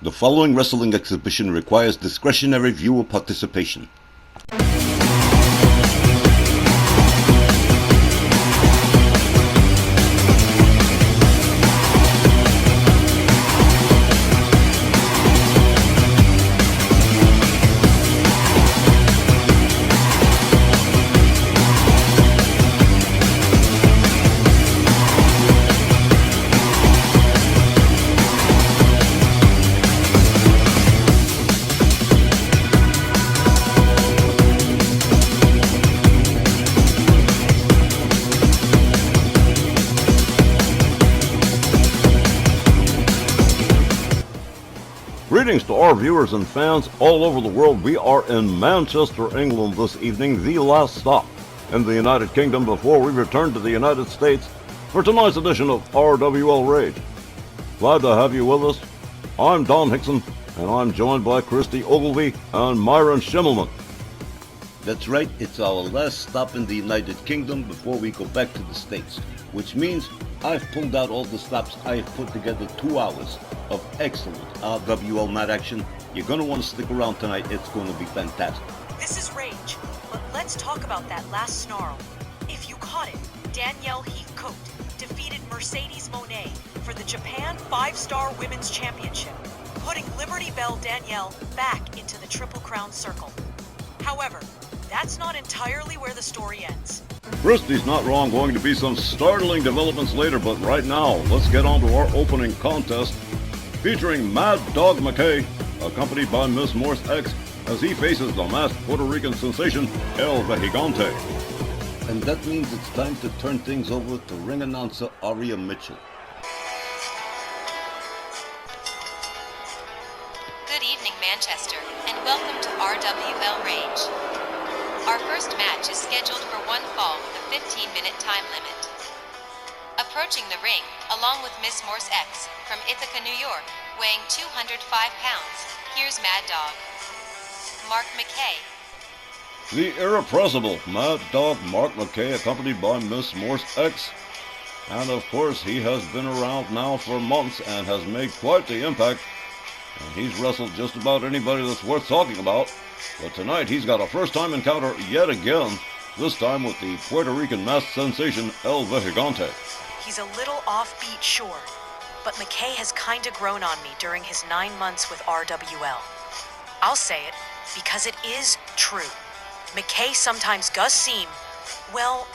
The following wrestling exhibition requires discretionary viewer participation. Greetings to our viewers and fans all over the world. We are in Manchester, England this evening, the last stop in the United Kingdom before we return to the United States for tonight's edition of RWL Rage. Glad to have you with us. I'm Don Hickson, and I'm joined by Christy Ogilvie and Myron Schimmelman. That's right, it's our last stop in the United Kingdom before we go back to the States, which means I've pulled out all the stops. I have put together 2 hours of excellent RWL mat action. You're going to want to stick around tonight. It's going to be fantastic. This is Rage, but let's talk about that last snarl. If you caught it, Danielle Heathcote defeated Mercedes Moné for the Japan 5-Star Women's Championship, putting Liberty Bell Danielle back into the Triple Crown circle. However, that's not entirely where the story ends. Christy's not wrong. Going to be some startling developments later, but right now, let's get on to our opening contest featuring Mad Dog McKay, accompanied by Miss Morse X, as he faces the masked Puerto Rican sensation El Vejigante. And that means it's time to turn things over to ring announcer Aria Mitchell. Good evening, Manchester, and welcome to RWL Rage. Our first match is scheduled for one fall with a 15-minute time limit. Approaching the ring, along with Miss Morse X, from Ithaca, New York, weighing 205 pounds, here's Mad Dog Mark McKay. The irrepressible Mad Dog Mark McKay, accompanied by Miss Morse X. And of course, he has been around now for months and has made quite the impact. And he's wrestled just about anybody that's worth talking about. But tonight, he's got a first-time encounter yet again, this time with the Puerto Rican masked sensation El Vejigante. He's a little offbeat, sure, but McKay has kinda grown on me during his 9 months with RWL. I'll say it, because it is true. McKay sometimes does seem, well,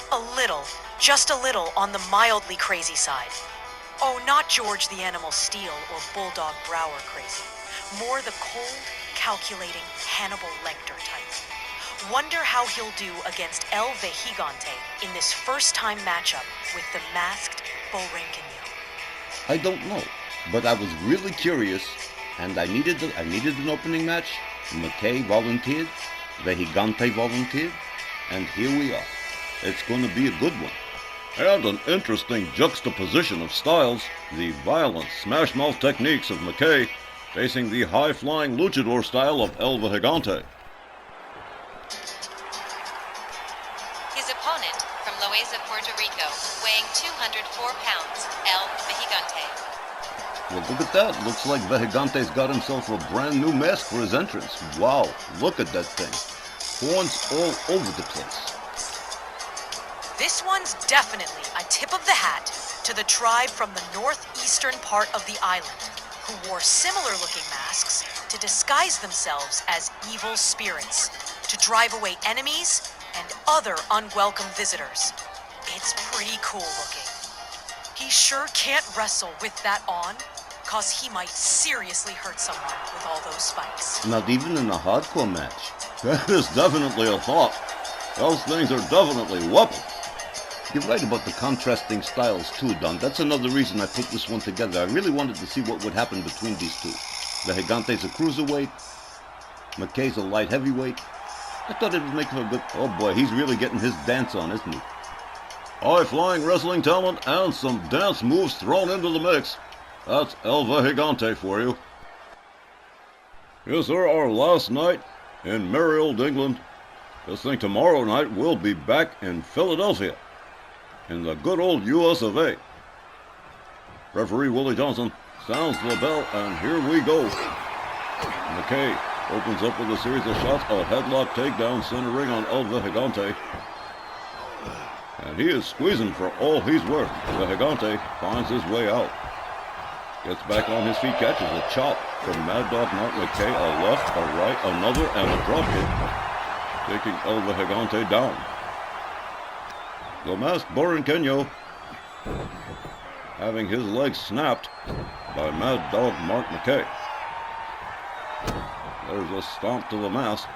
just a little on the mildly crazy side. Oh, not George the Animal Steel or Bulldog Brower crazy. More the cold, calculating Hannibal Lecter type. Wonder how he'll do against El Vejigante in this first-time matchup with the masked Borinqueño. I don't know, but I was really curious, and I needed an opening match. McKay volunteered, Vejigante volunteered, and here we are. It's going to be a good one. And an interesting juxtaposition of styles, the violent smash-mouth techniques of McKay facing the high-flying luchador style of El Vejigante. His opponent, from Loaiza, Puerto Rico, weighing 204 pounds, El Vejigante. Well, look at that. Looks like Vejigante's got himself a brand new mask for his entrance. Wow, look at that thing. Horns all over the place. This one's definitely a tip of the hat to the tribe from the northeastern part of the island, who wore similar-looking masks to disguise themselves as evil spirits, to drive away enemies and other unwelcome visitors. It's pretty cool looking. He sure can't wrestle with that on, cause he might seriously hurt someone with all those spikes. Not even in a hardcore match. That is definitely a thought. Those things are definitely weapons. You're right about the contrasting styles too, Don. That's another reason I put this one together. I really wanted to see what would happen between these two. Vejigante's a cruiserweight. McKay's a light heavyweight. I thought it would make him a good... Oh boy, he's really getting his dance on, isn't he? High-flying wrestling talent and some dance moves thrown into the mix. That's El Vejigante for you. Yes, sir, our last night in merry old England. This thing tomorrow night we'll be back in Philadelphia, in the good old US of A. Referee Willie Johnson sounds the bell, and here we go. McKay opens up with a series of shots, a headlock takedown centering on El Gigante. And he is squeezing for all he's worth. The Gigante finds his way out. Gets back on his feet, catches a chop from Mad Dog Mark McKay, a left, a right, another, and a drop kick, taking El Gigante down. The masked Borinqueño having his legs snapped by Mad Dog Mark McKay. There's a stomp to the mask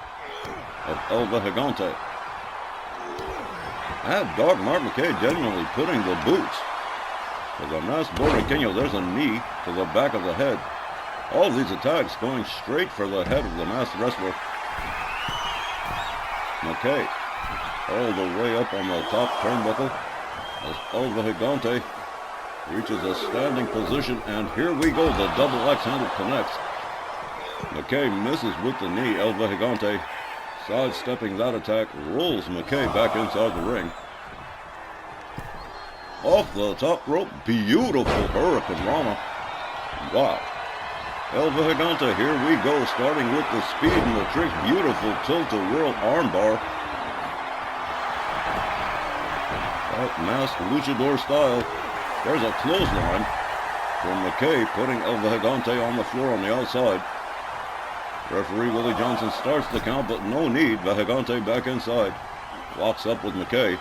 of El Gigante. Mad Dog Mark McKay genuinely putting the boots. For the masked Borinqueño, there's a knee to the back of the head. All these attacks going straight for the head of the masked wrestler. McKay all the way up on the top turnbuckle as El Gigante reaches a standing position, and here we go. The double axe handle connects. McKay misses with the knee. El Gigante sidestepping that attack, rolls McKay back inside the ring. Off the top rope, beautiful Hurricane Rana. Wow. El Gigante, here we go, starting with the speed and the tricks. Beautiful tilt-a-whirl armbar. That masked luchador style. There's a clothesline from McKay, putting El Gigante on the floor on the outside. Referee Willie Johnson starts the count, but no need. Gigante back inside. Locks up with McKay.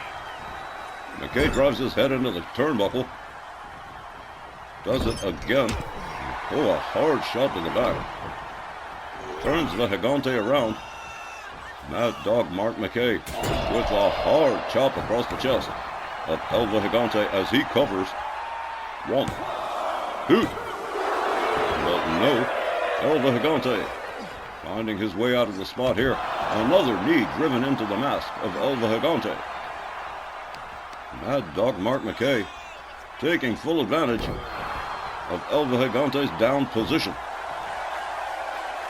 McKay drives his head into the turnbuckle. Does it again. Oh, a hard shot to the back. Turns Gigante around. Mad Dog Mark McKay with a hard chop across the chest of El Gigante as he covers. 1, 2. But no, El Gigante finding his way out of the spot here. Another knee driven into the mask of El Gigante. Mad Dog Mark McKay taking full advantage of El Gigante's down position.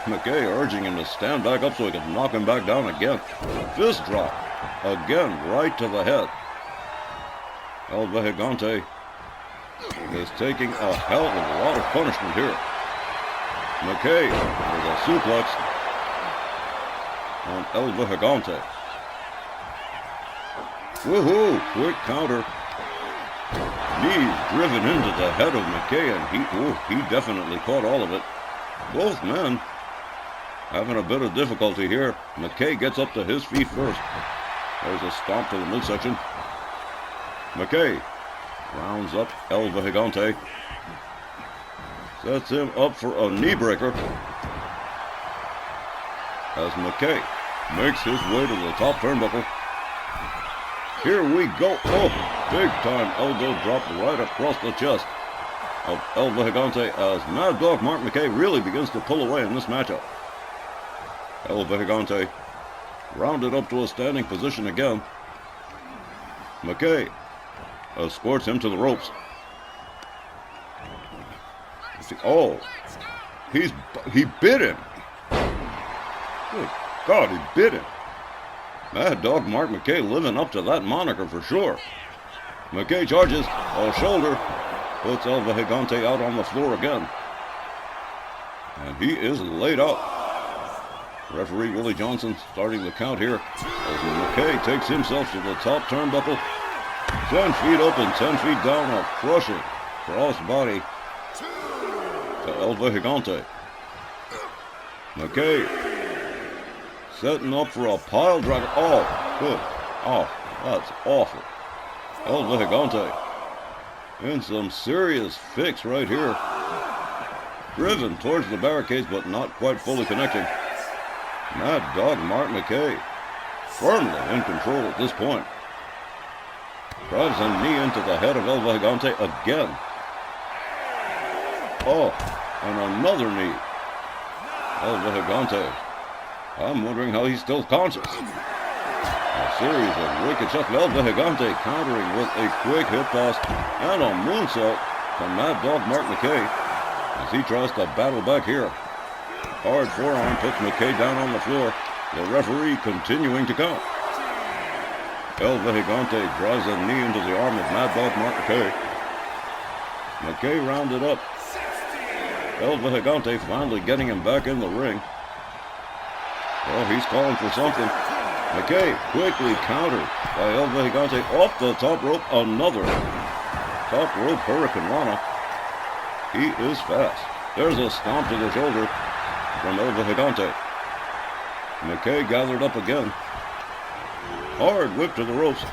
McKay urging him to stand back up so he can knock him back down again. Fist drop. Again, right to the head. El Gigante is taking a hell of a lot of punishment here. McKay with a suplex on El Gigante. Woohoo! Quick counter. Knees driven into the head of McKay, and he definitely caught all of it. Both men having a bit of difficulty here. McKay gets up to his feet first. There's a stomp to the midsection. McKay rounds up El Gigante. Sets him up for a knee breaker as McKay makes his way to the top turnbuckle. Here we go. Oh, big time elbow drop right across the chest of El Gigante as Mad Dog Mark McKay really begins to pull away in this matchup. El Gigante rounded up to a standing position again. McKay escorts him to the ropes. Oh, he bit him. Good God, he bit him. Mad Dog Mark McKay living up to that moniker for sure. McKay charges, a shoulder, puts El Gigante out on the floor again. And he is laid out. Referee Willie Johnson starting the count here as McKay takes himself to the top turnbuckle. 10 feet up and 10 feet down, a crushing crossbody to El Gigante. McKay setting up for a pile driver. Oh, good. Oh, that's awful. El Gigante in some serious fix right here. Driven towards the barricades, but not quite fully connecting. Mad Dog Mark McKay firmly in control at this point. Drives a knee into the head of El Gigante again. Oh, and another knee. El Gigante. I'm wondering how he's still conscious. A series of wicked shots. El Gigante countering with a quick hip toss and a moonsault from Mad Dog Mark McKay as he tries to battle back here. Hard forearm puts McKay down on the floor. The referee continuing to count. El Gigante drives a knee into the arm of Mad Dog Mark McKay. McKay rounded up. El Gigante finally getting him back in the ring. Well, he's calling for something. McKay quickly countered by El Gigante off the top rope. Another top rope Hurricane Rana. He is fast. There's a stomp to the shoulder from El Gigante. McKay gathered up again. Hard whip to the ropes.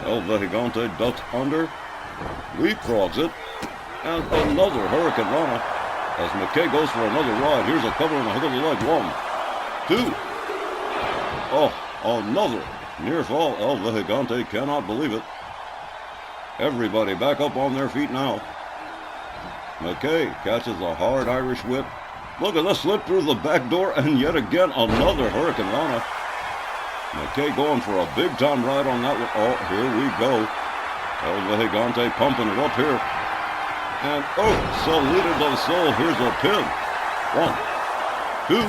El Gigante ducks under, leapfrogs it, and another Hurricane Rana as McKay goes for another ride. Here's a cover and a hook of the leg. 1, 2. Oh, another near fall. El Gigante cannot believe it. Everybody back up on their feet now. McKay catches a hard Irish whip. Look at this slip through the back door, and yet again another Hurricane Rana. McKay going for a big time ride on that one. Oh, here we go. El Gigante pumping it up here. And oh, Salida del Sol, here's a pin. 1, 2,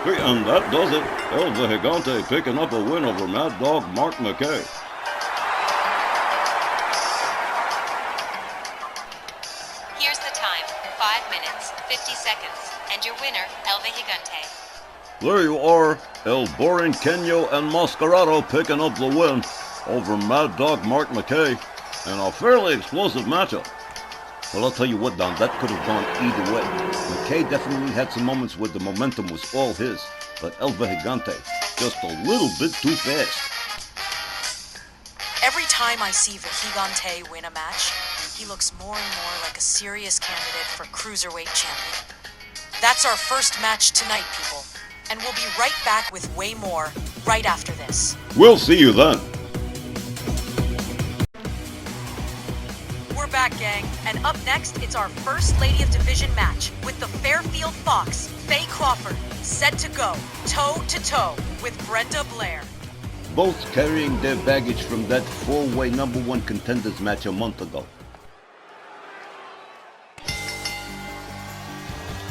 3, and that does it. El Gigante picking up a win over Mad Dog Mark McKay. Here's the time, 5 minutes, 50 seconds, and your winner, El Gigante. There you are, El Boring Kenyo and Mascarado picking up the win over Mad Dog Mark McKay in a fairly explosive matchup. Well, I'll tell you what, Don, that could have gone either way. McKay definitely had some moments where the momentum was all his, but El Gigante just a little bit too fast. Every time I see Gigante win a match, he looks more and more like a serious candidate for Cruiserweight champion. That's our first match tonight, people. And we'll be right back with way more right after this. We'll see you then. We're back, gang. And up next, it's our First Lady of Division match with the Fairfield Fox, Faye Crawford, set to go toe-to-toe with Brenda Blair. Both carrying their baggage from that four-way #1 contenders match a month ago.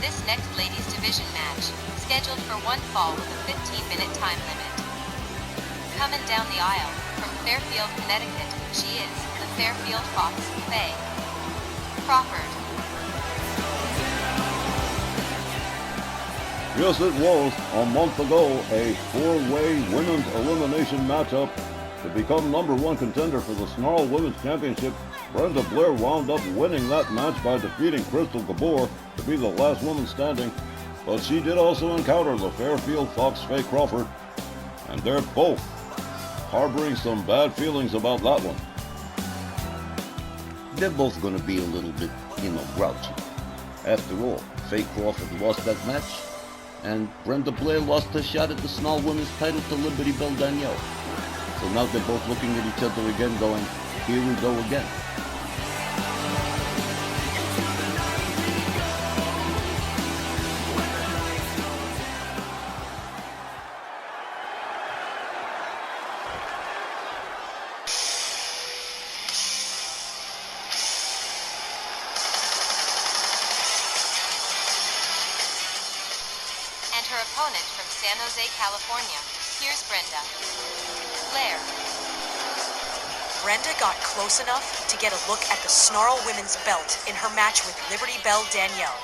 This next ladies division match, scheduled for one fall with a 15-minute time limit. Coming down the aisle, from Fairfield, Connecticut, she is the Fairfield Fox, Faye Crawford. Yes, it was, a month ago, a four-way women's elimination matchup. To become #1 contender for the Snarl Women's Championship, Brenda Blair wound up winning that match by defeating Crystal Gabor to be the last woman standing. But she did also encounter the Fairfield Fox, Faye Crawford, and they're both harboring some bad feelings about that one. They're both going to be a little bit, grouchy. After all, Faye Crawford lost that match, and Brenda Blair lost her shot at the Snarl Women's title to Liberty Bell Danielle. So now they're both looking at each other again going, here we go again. And her opponent from San Jose, California, here's Brenda Blair. Brenda got close enough to get a look at the Snarl Women's belt in her match with Liberty Bell Danielle.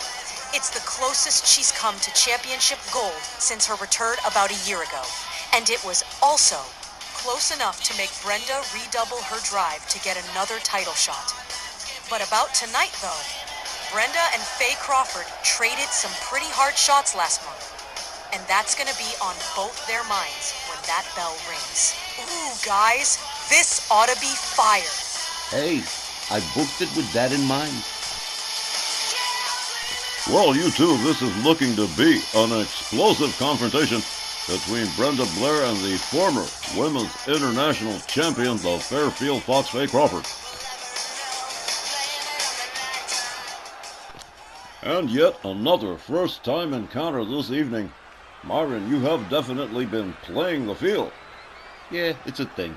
It's the closest she's come to championship gold since her return about a year ago. And it was also close enough to make Brenda redouble her drive to get another title shot. But about tonight, though, Brenda and Faye Crawford traded some pretty hard shots last month. And that's gonna be on both their minds when that bell rings. Ooh, guys, this ought to be fire. Hey, I booked it with that in mind. Well, you two, this is looking to be an explosive confrontation between Brenda Blair and the former Women's International Champion, the Fairfield Fox, Faye Crawford. And yet another first-time encounter this evening. Myron, you have definitely been playing the field. Yeah, it's a thing.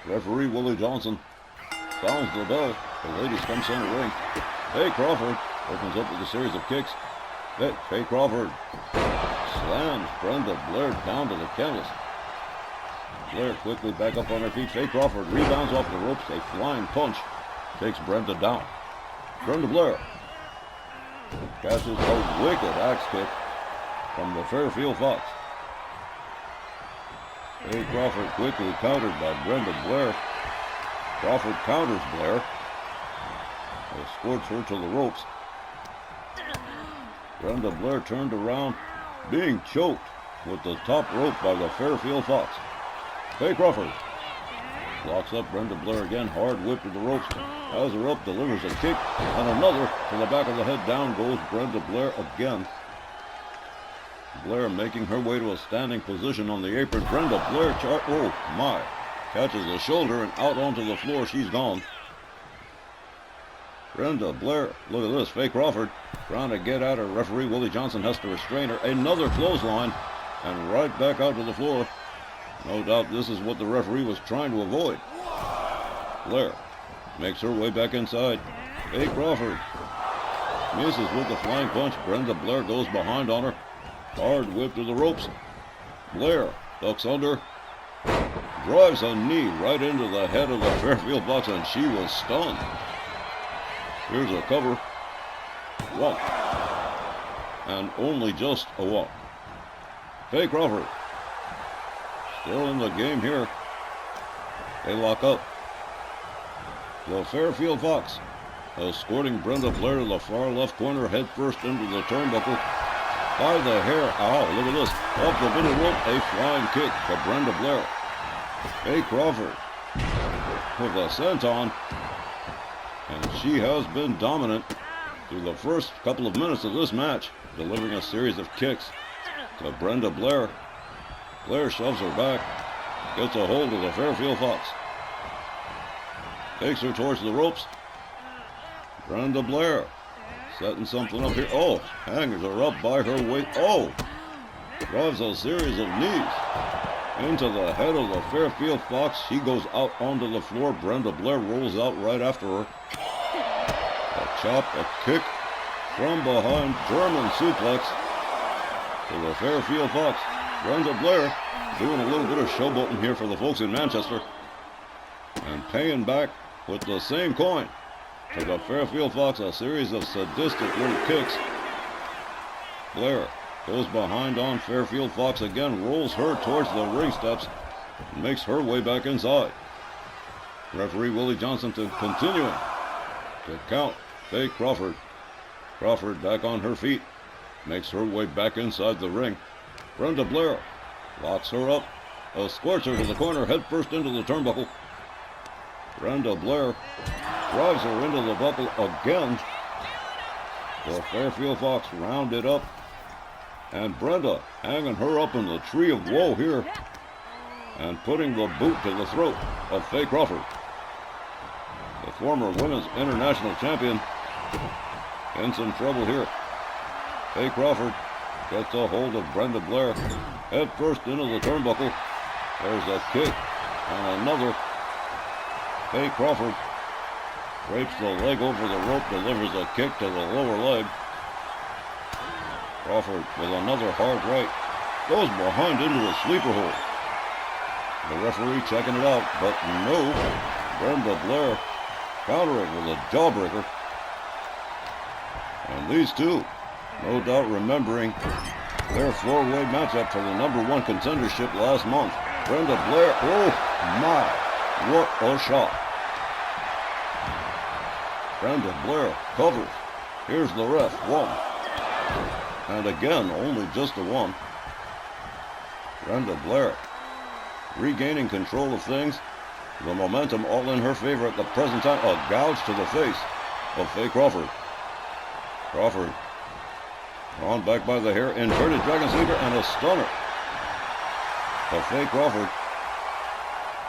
Referee Willie Johnson sounds the bell. The ladies come center ring. Faye Crawford opens up with a series of kicks. Faye Crawford slams Brenda Blair down to the canvas. Blair quickly back up on her feet. Faye Crawford rebounds off the ropes. A flying punch takes Brenda down. Brenda Blair catches a wicked axe kick from the Fairfield Fox. Faye Crawford quickly countered by Brenda Blair. Crawford counters Blair. Escorts her to the ropes. Brenda Blair turned around, being choked with the top rope by the Fairfield Fox. Faye Crawford locks up Brenda Blair again, hard whip to the ropes, has her up, delivers a kick, and another to the back of the head. Down goes Brenda Blair again. Blair making her way to a standing position on the apron. Brenda Blair, oh my, catches the shoulder and out onto the floor. She's gone. Brenda Blair, look at this, Faye Crawford trying to get at her. Referee Willie Johnson has to restrain her. Another clothesline and right back out to the floor. No doubt this is what the referee was trying to avoid. Blair makes her way back inside. Faye Crawford misses with the flying punch. Brenda Blair goes behind on her. Hard whip to the ropes. Blair ducks under. Drives a knee right into the head of the Fairfield Fox, and she was stunned. Here's a cover. One. And only just a one. Faye Crawford still in the game here. They lock up. The Fairfield Fox escorting Brenda Blair to the far left corner, head first into the turnbuckle. By the hair. Ow, look at this. Off the middle rope, a flying kick to Brenda Blair. Faye Crawford with a senton. And she has been dominant through the first couple of minutes of this match, delivering a series of kicks to Brenda Blair. Blair shoves her back, gets a hold of the Fairfield Fox. Takes her towards the ropes. Brenda Blair setting something up here. Oh, hangers her up by her waist. Oh, drives a series of knees into the head of the Fairfield Fox. She goes out onto the floor. Brenda Blair rolls out right after her. A chop, a kick from behind, German suplex to the Fairfield Fox. Brenda Blair doing a little bit of showboating here for the folks in Manchester and paying back with the same coin to the Fairfield Fox. A series of sadistic little kicks. Blair goes behind on Fairfield Fox again, rolls her towards the ring steps, and makes her way back inside. Referee Willie Johnson continuing to count Faye Crawford. Crawford back on her feet, makes her way back inside the ring. Brenda Blair locks her up, escorts her to the corner, head first into the turnbuckle. Brenda Blair drives her into the buckle again. The Fairfield Fox rounded up, and Brenda hanging her up in the tree of woe here and putting the boot to the throat of Faye Crawford. The former women's international champion in some trouble here. Faye Crawford gets a hold of Brenda Blair, head first into the turnbuckle. There's a kick and another. Faye Crawford drapes the leg over the rope, delivers a kick to the lower leg. Crawford with another hard right, goes behind into a sleeper hold. The referee checking it out, but no. Brenda Blair countering with a jawbreaker. And these two, no doubt remembering their four-way matchup for the #1 contendership last month. Brenda Blair, oh my, what a shot. Brenda Blair covers. Here's the ref, one. And again, only just a one. Brenda Blair regaining control of things. The momentum all in her favor at the present time. A gouge to the face of Faye Crawford. Crawford drawn back by the hair, inverted dragon sleeper, and a stunner of Faye Crawford.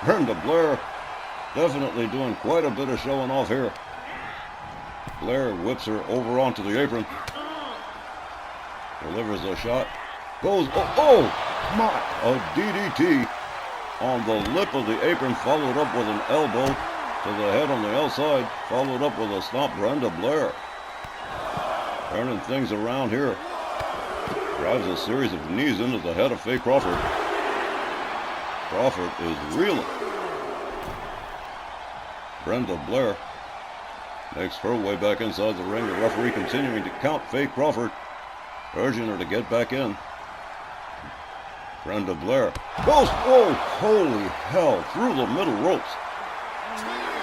Brenda Blair definitely doing quite a bit of showing off here. Blair whips her over onto the apron. Delivers a shot. Goes, oh my, a DDT on the lip of the apron, followed up with an elbow to the head on the outside, followed up with a stomp. Brenda Blair turning things around here. Drives a series of knees into the head of Faye Crawford. Crawford is reeling. Brenda Blair makes her way back inside the ring. The referee continuing to count Faye Crawford, urging her to get back in. Brenda Blair goes, oh, holy hell, through the middle ropes.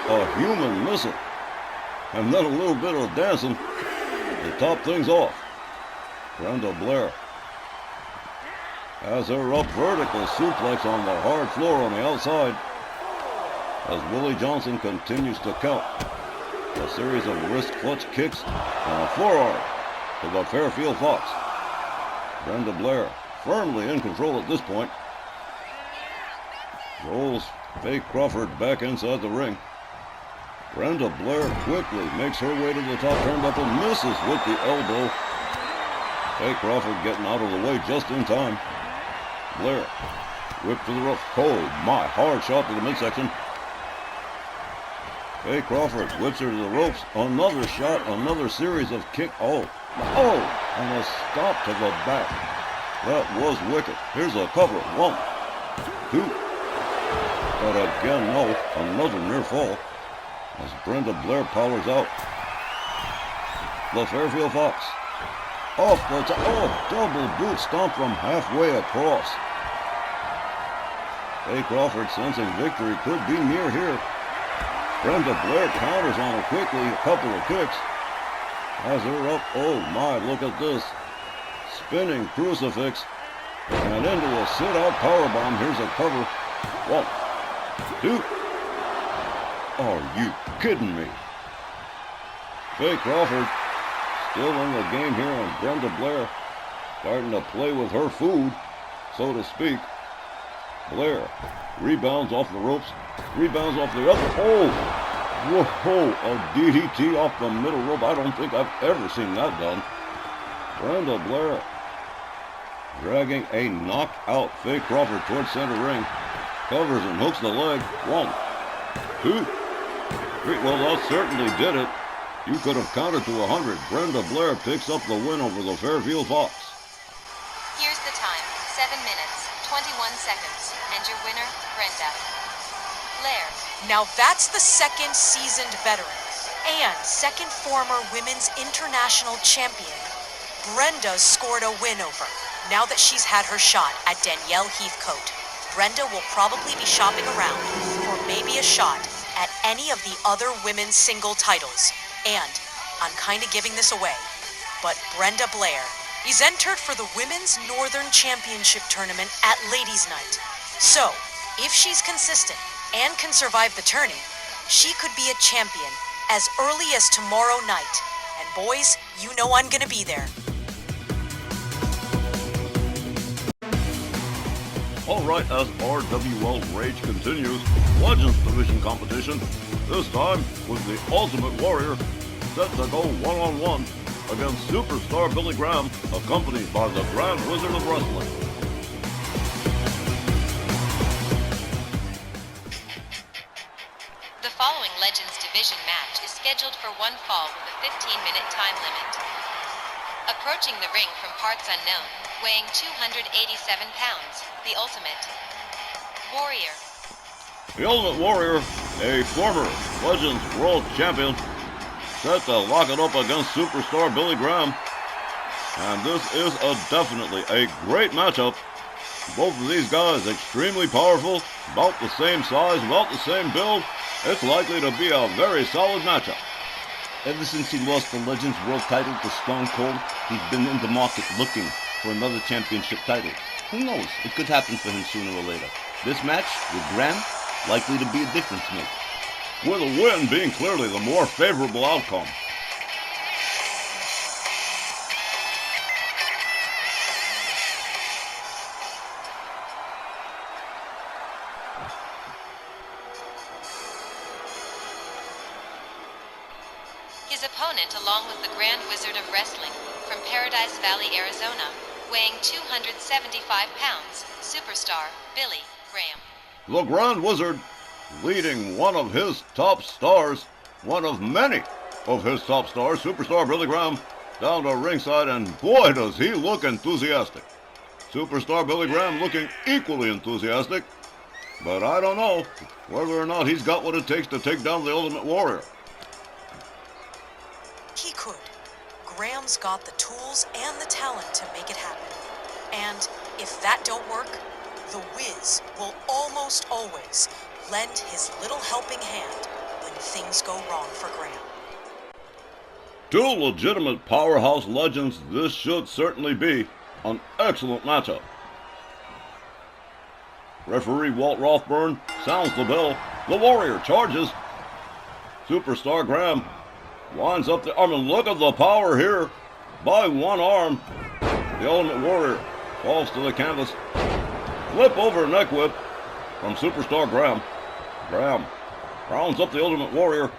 A human missile. And then a little bit of dancing to top things off. Brenda Blair has her up vertical suplex on the hard floor on the outside as Willie Johnson continues to count. A series of wrist clutch kicks and a forearm to the Fairfield Fox. Brenda Blair firmly in control at this point. Rolls Faye Crawford back inside the ring. Brenda Blair quickly makes her way to the top turnbuckle, misses with the elbow. Faye Crawford getting out of the way just in time. Blair, whip to the rope. Oh my, hard shot to the midsection. Faye Crawford whips her to the ropes. Another shot, another series of kick. Oh, and a stop to the back. That was wicked. Here's a cover. 1, 2. But again, no, another near fall as Brenda Blair powers out. The Fairfield Fox off the top. Oh, double boot stomp from halfway across. Faye Crawford sensing victory could be near here. Brenda Blair counters on her quickly, a couple of kicks. Has her up. Oh my, look at this. Spinning crucifix and into a sit-out powerbomb. Here's a cover. 1, 2. Are you kidding me? Faye Crawford still in the game here, and Brenda Blair starting to play with her food, so to speak. Blair rebounds off the ropes, rebounds off the other. Oh, whoa, a DDT off the middle rope. I don't think I've ever seen that done. Brenda Blair dragging a knockout Faye Crawford towards center ring. Covers and hooks the leg. 1, 2, 3. Well, that certainly did it. You could have counted to 100. Brenda Blair picks up the win over the Fairfield Fox. Here's the time, 7 minutes, 21 seconds, and your winner, Brenda Blair. Now that's the second seasoned veteran and second former women's international champion Brenda scored a win over. Now that she's had her shot at Danielle Heathcote, Brenda will probably be shopping around for maybe a shot at any of the other women's single titles. And I'm kind of giving this away, but Brenda Blair is entered for the Women's Northern Championship Tournament at Ladies' Night. So, if she's consistent and can survive the tourney, she could be a champion as early as tomorrow night. And boys, you know I'm gonna be there. Alright, as RWL Rage continues, Legends Division competition, this time with the Ultimate Warrior set to go one-on-one against Superstar Billy Graham, accompanied by the Grand Wizard of Wrestling. The following Legends Division match is scheduled for one fall with a 15-minute time limit. Approaching the ring from parts unknown, weighing 287 pounds, the Ultimate Warrior. The Ultimate Warrior, a former Legends World Champion, set to lock it up against Superstar Billy Graham. And this is definitely a great matchup. Both of these guys extremely powerful, about the same size, about the same build. It's likely to be a very solid matchup. Ever since he lost the Legends World title to Stone Cold, he's been in the market looking for another championship title. Who knows? It could happen for him sooner or later. This match with Graham, likely to be a difference maker. With a win being clearly the more favorable outcome. His opponent, along with the Grand Wizard of Wrestling, from Paradise Valley, Arizona, weighing 275 pounds, Superstar Billy Graham. The Grand Wizard leading one of his top stars, one of many of his top stars, Superstar Billy Graham, down to ringside, and boy does he look enthusiastic. Superstar Billy Graham looking equally enthusiastic, but I don't know whether or not he's got what it takes to take down the Ultimate Warrior. Graham's got the tools and the talent to make it happen. And if that don't work, the Wiz will almost always lend his little helping hand when things go wrong for Graham. Two legitimate powerhouse legends, this should certainly be an excellent matchup. Referee Walt Rothburn sounds the bell. The Warrior charges. Superstar Graham winds up the arm, and look at the power here by one arm. The Ultimate Warrior falls to the canvas. Flip over neck whip from Superstar Graham. Graham rounds up the Ultimate Warrior.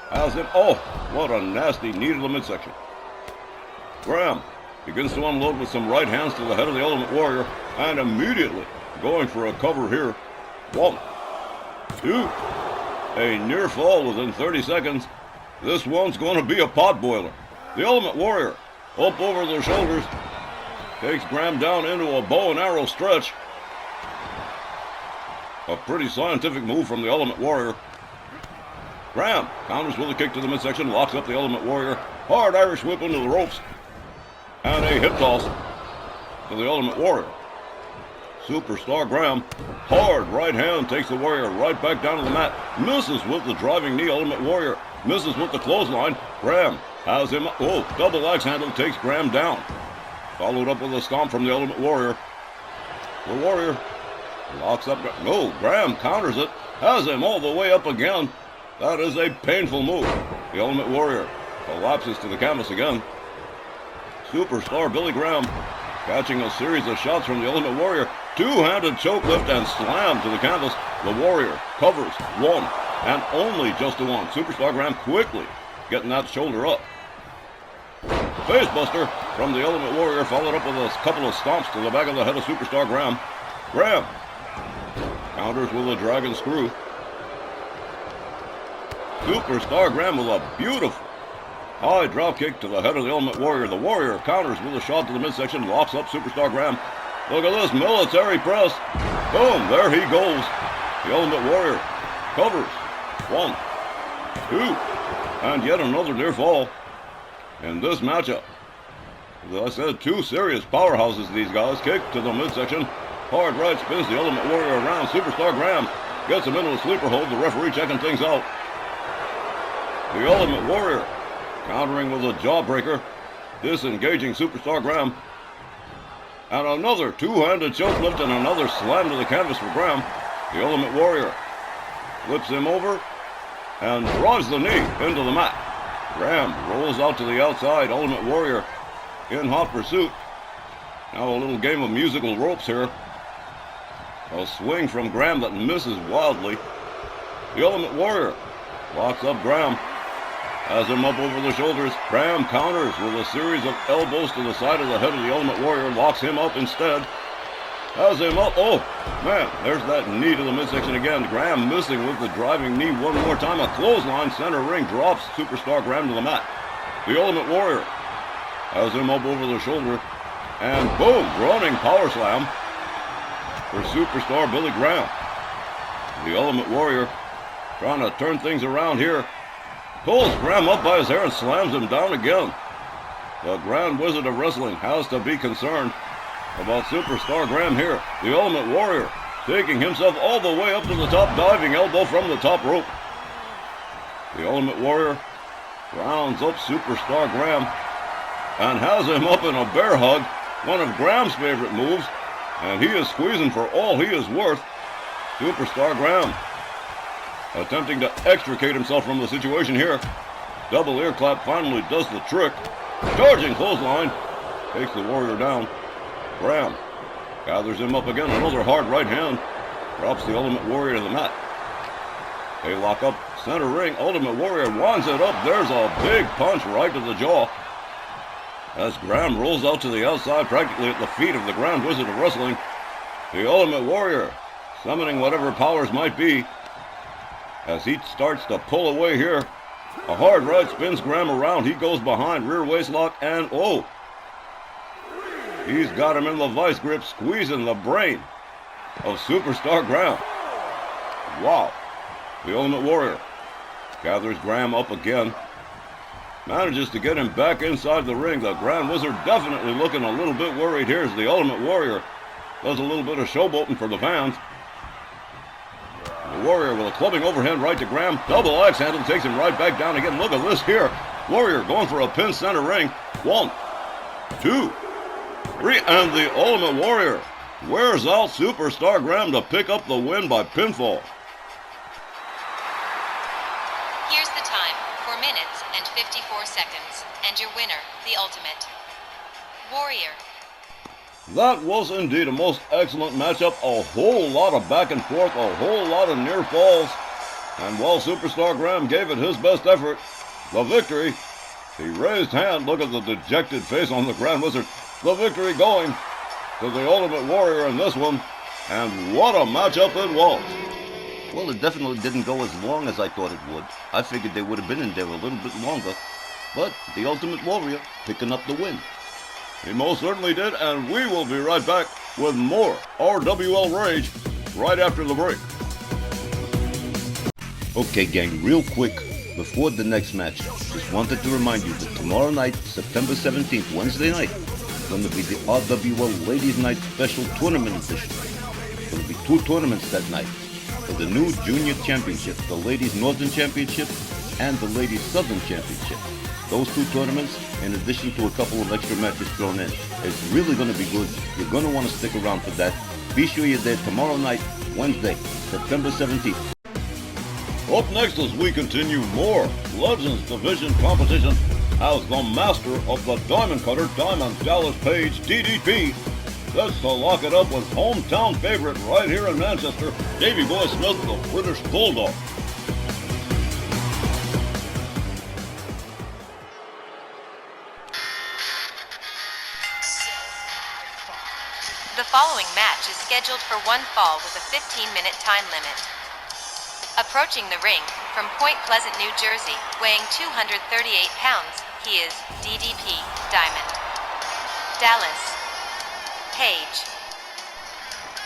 Has him. Oh, what a nasty knee to the midsection. Graham begins to unload with some right hands to the head of the Ultimate Warrior, and immediately going for a cover here. 1, 2. A near fall within 30 seconds. This one's going to be a pot boiler. The Ultimate Warrior up over their shoulders. Takes Graham down into a bow and arrow stretch. A pretty scientific move from the Ultimate Warrior. Graham counters with a kick to the midsection, locks up the Ultimate Warrior. Hard Irish whip into the ropes. And a hip toss to the Ultimate Warrior. Superstar Graham, hard right hand, takes the Warrior right back down to the mat. Misses with the driving knee. Ultimate Warrior misses with the clothesline. Graham has him. Oh, double axe handle takes Graham down. Followed up with a stomp from the Ultimate Warrior. The Warrior locks up. No, Graham counters it. Has him all the way up again. That is a painful move. The Ultimate Warrior collapses to the canvas again. Superstar Billy Graham catching a series of shots from the Ultimate Warrior. Two-handed choke lift and slam to the canvas. The Warrior covers 1 and only just a 1. Superstar Graham quickly getting that shoulder up. Facebuster from the Ultimate Warrior, followed up with a couple of stomps to the back of the head of Superstar Graham. Graham counters with a dragon screw. Superstar Graham with a beautiful high drop kick to the head of the Ultimate Warrior. The Warrior counters with a shot to the midsection, locks up Superstar Graham. Look at this military press. Boom, there he goes. The Ultimate Warrior covers 1, 2, and yet another near fall in this matchup. As I said, two serious powerhouses, these guys. Kick to the midsection. Hard right spins the Ultimate Warrior around. Superstar Graham gets him into a sleeper hold. The referee checking things out. The Ultimate Warrior countering with a jawbreaker, disengaging Superstar Graham. And another two-handed choke lift and another slam to the canvas for Graham. The Ultimate Warrior flips him over and drives the knee into the mat. Graham rolls out to the outside. Ultimate Warrior in hot pursuit. Now a little game of musical ropes here. A swing from Graham that misses wildly. The Ultimate Warrior locks up Graham. Has him up over the shoulders. Graham counters with a series of elbows to the side of the head of the Ultimate Warrior. Locks him up instead. Has him up. Oh, man, there's that knee to the midsection again. Graham missing with the driving knee one more time. A clothesline, center ring, drops Superstar Graham to the mat. The Ultimate Warrior has him up over the shoulder. And boom, running power slam for Superstar Billy Graham. The Ultimate Warrior trying to turn things around here. Pulls Graham up by his hair and slams him down again. The Grand Wizard of Wrestling has to be concerned about Superstar Graham here. The Ultimate Warrior taking himself all the way up to the top, diving elbow from the top rope. The Ultimate Warrior rounds up Superstar Graham and has him up in a bear hug, one of Graham's favorite moves, and he is squeezing for all he is worth. Superstar Graham attempting to extricate himself from the situation here. Double ear clap finally does the trick. Charging clothesline takes the Warrior down. Graham gathers him up again. Another hard right hand drops the Ultimate Warrior to the mat. They lock up center ring. Ultimate Warrior winds it up. There's a big punch right to the jaw as Graham rolls out to the outside, practically at the feet of the Grand Wizard of Wrestling. The Ultimate Warrior summoning whatever powers might be as he starts to pull away here. A hard right spins Graham around. He goes behind, rear waist lock, and oh, he's got him in the vice grip, squeezing the brain of Superstar Graham. Wow. The Ultimate Warrior gathers Graham up again. Manages to get him back inside the ring. The Grand Wizard definitely looking a little bit worried here as the Ultimate Warrior does a little bit of showboating for the fans. The Warrior with a clubbing overhand right to Graham. Double axe handle takes him right back down again. Look at this here. Warrior going for a pin center ring. 1, 2, 3, and the Ultimate Warrior wears out Superstar Graham to pick up the win by pinfall. Here's the time, 4 minutes and 54 seconds, and your winner, the Ultimate Warrior. That was indeed a most excellent matchup. A whole lot of back and forth, a whole lot of near falls. And while Superstar Graham gave it his best effort, the victory, he raised hand. Look at the dejected face on the Grand Wizard. The victory going to the Ultimate Warrior in this one. And what a matchup it was. Well, it definitely didn't go as long as I thought it would. I figured they would have been in there a little bit longer. But the Ultimate Warrior picking up the win. He most certainly did, and we will be right back with more RWL Rage right after the break. Okay, gang, real quick, before the next match, just wanted to remind you that tomorrow night, September 17th, Wednesday night, is going to be the RWL Ladies Night Special Tournament Edition. There's going to be 2 tournaments that night for the new Junior Championship, the Ladies Northern Championship and the Ladies Southern Championship. Those 2 tournaments, in addition to a couple of extra matches thrown in. It's really going to be good. You're going to want to stick around for that. Be sure you're there tomorrow night, Wednesday, September 17th. Up next as we continue more Legends Division competition as the master of the Diamond Cutter, Diamond Dallas Page, DDP, sets to lock it up with hometown favorite right here in Manchester, Davey Boy Smith, the British Bulldog. The following match is scheduled for 1 fall with a 15-minute time limit. Approaching the ring from Point Pleasant, New Jersey, weighing 238 pounds, he is DDP Diamond Dallas Page.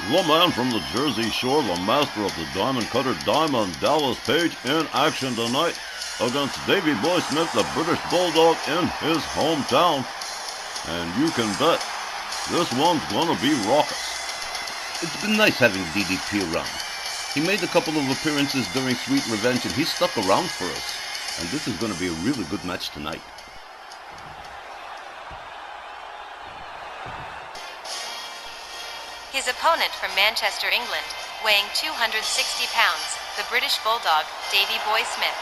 The man from the Jersey Shore, the master of the Diamond Cutter, Diamond Dallas Page, in action tonight against Davey Boy Smith, the British Bulldog, in his hometown. And you can bet this one's gonna be raucous. It's been nice having DDP around. He made a couple of appearances during Sweet Revenge and he stuck around for us. And this is gonna be a really good match tonight. His opponent from Manchester, England, weighing 260 pounds, the British Bulldog, Davey Boy Smith.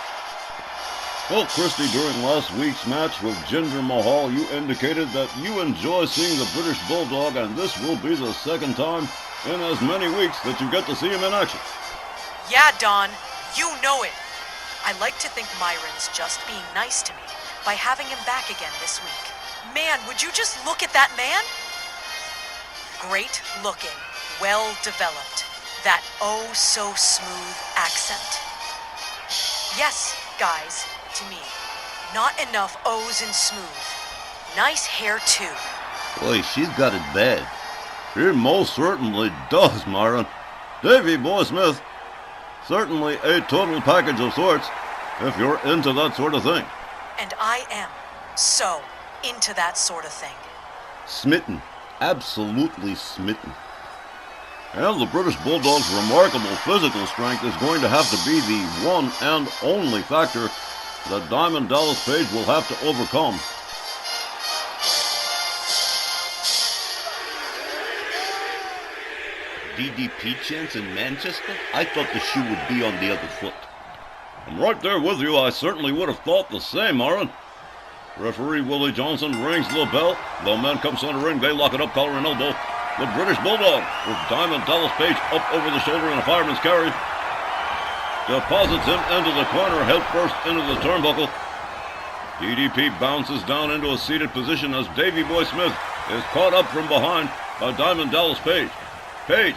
Well, Christy, during last week's match with Jinder Mahal, you indicated that you enjoy seeing the British Bulldog, and this will be the second time in as many weeks that you get to see him in action. Yeah, Don, you know it. I like to think Myron's just being nice to me by having him back again this week. Man, would you just look at that man? Great looking, well developed, that oh so smooth accent. Yes, guys, to me, not enough O's and smooth. Nice hair too. Boy, she's got it bad. She most certainly does, Myron. Davey Boy Smith, certainly a total package of sorts, if you're into that sort of thing. And I am so into that sort of thing. Smitten. Absolutely smitten. And the British Bulldog's remarkable physical strength is going to have to be the one and only factor that Diamond Dallas Page will have to overcome. DDP chance in Manchester? I thought the shoe would be on the other foot. I'm right there with you. I certainly would have thought the same, Aaron. Referee Willie Johnson rings the bell. The men come center ring. They lock it up, collar and elbow. The British Bulldog, with Diamond Dallas Page up over the shoulder in a fireman's carry, deposits him into the corner, head first into the turnbuckle. DDP bounces down into a seated position as Davey Boy Smith is caught up from behind by Diamond Dallas Page. Page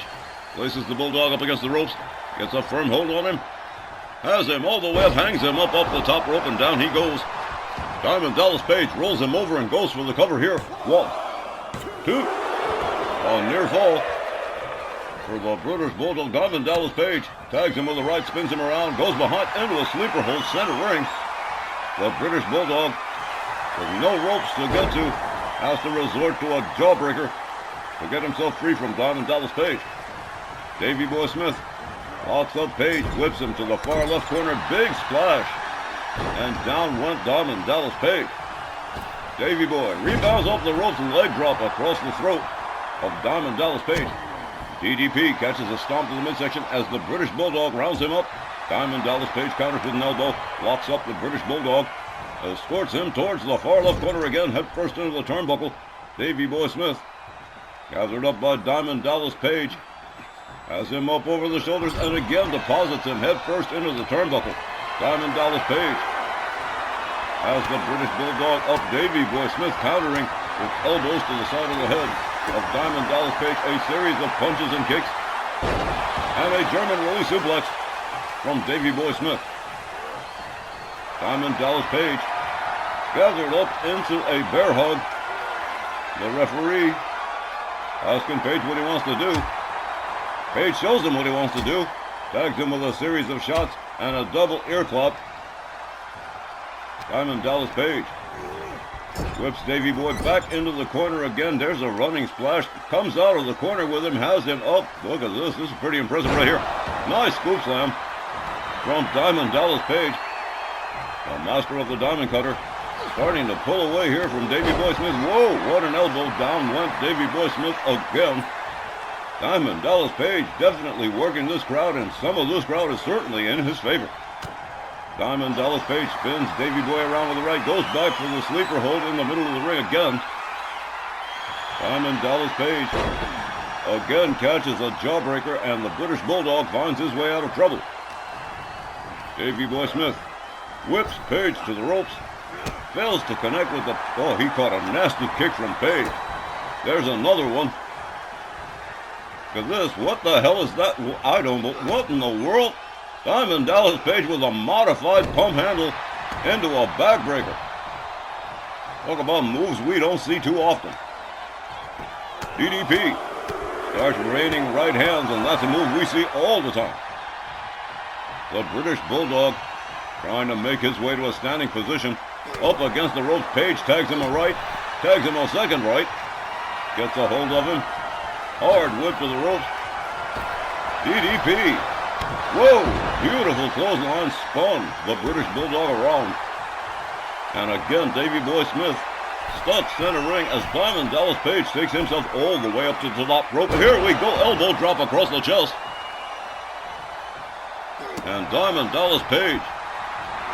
places the Bulldog up against the ropes, gets a firm hold on him, has him all the way up, hangs him up off the top rope, and down he goes. Diamond Dallas Page rolls him over and goes for the cover here. 1, 2. A near fall for the British Bulldog. Diamond Dallas Page tags him with the right, spins him around, goes behind into a sleeper hold, center ring. The British Bulldog with no ropes to get to, has to resort to a jawbreaker to get himself free from Diamond Dallas Page. Davey Boy Smith locks up Page, whips him to the far left corner, big splash, and down went Diamond Dallas Page. Davey Boy rebounds off the ropes and leg drop across the throat of Diamond Dallas Page. DDP catches a stomp to the midsection as the British Bulldog rounds him up. Diamond Dallas Page counters with an elbow, locks up the British Bulldog, escorts him towards the far left corner again, head first into the turnbuckle. Davey Boy Smith, gathered up by Diamond Dallas Page, has him up over the shoulders and again deposits him head first into the turnbuckle. Diamond Dallas Page has the British Bulldog up. Davey Boy Smith countering with elbows to the side of the head of Diamond Dallas Page. A series of punches and kicks and a German release suplex from Davey Boy Smith. Diamond Dallas Page gathered up into a bear hug. The referee asking Page what he wants to do. Page shows him what he wants to do. Tags him with a series of shots and a double ear clap. Diamond Dallas Page whips Davey Boy back into the corner again. There's a running splash. Comes out of the corner with him, has him up. Look at this. This is pretty impressive right here. Nice scoop slam from Diamond Dallas Page. The master of the diamond cutter starting to pull away here from Davey Boy Smith. Whoa, what an elbow. Down went Davey Boy Smith again. Diamond Dallas Page definitely working this crowd, and some of this crowd is certainly in his favor. Diamond Dallas Page spins Davey Boy around with the right, goes back for the sleeper hold in the middle of the ring again. Diamond Dallas Page again catches a jawbreaker, and the British Bulldog finds his way out of trouble. Davey Boy Smith whips Page to the ropes, fails to connect with the... Oh, he caught a nasty kick from Page. There's another one. Look at this. What the hell is that? I don't know. What in the world? Diamond Dallas Page with a modified pump handle into a backbreaker. Talk about moves we don't see too often. DDP starts raining right hands, and that's a move we see all the time. The British Bulldog trying to make his way to a standing position. Up against the ropes, Page tags him a right, tags him a second right, gets a hold of him. Hard whip to the ropes. DDP. Whoa, beautiful clothesline, spun the British Bulldog around. And again, Davey Boy Smith stuck center ring as Diamond Dallas Page takes himself all the way up to the top rope. Here we go, elbow drop across the chest. And Diamond Dallas Page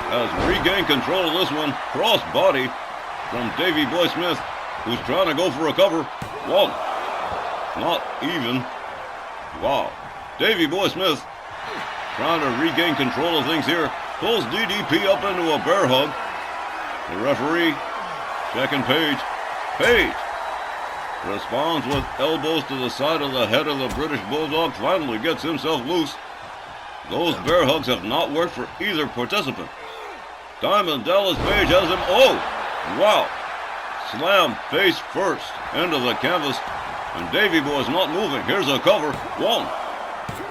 has regained control of this one. Cross body from Davey Boy Smith, who's trying to go for a cover. One. Not even. Wow. Davey Boy Smith trying to regain control of things here. Pulls DDP up into a bear hug. The referee checking Page. Page responds with elbows to the side of the head of the British Bulldog. Finally gets himself loose. Those bear hugs have not worked for either participant. Diamond Dallas Page has him. Oh, wow. Slam face first into the canvas. And Davey Boy's not moving. Here's a cover. 1,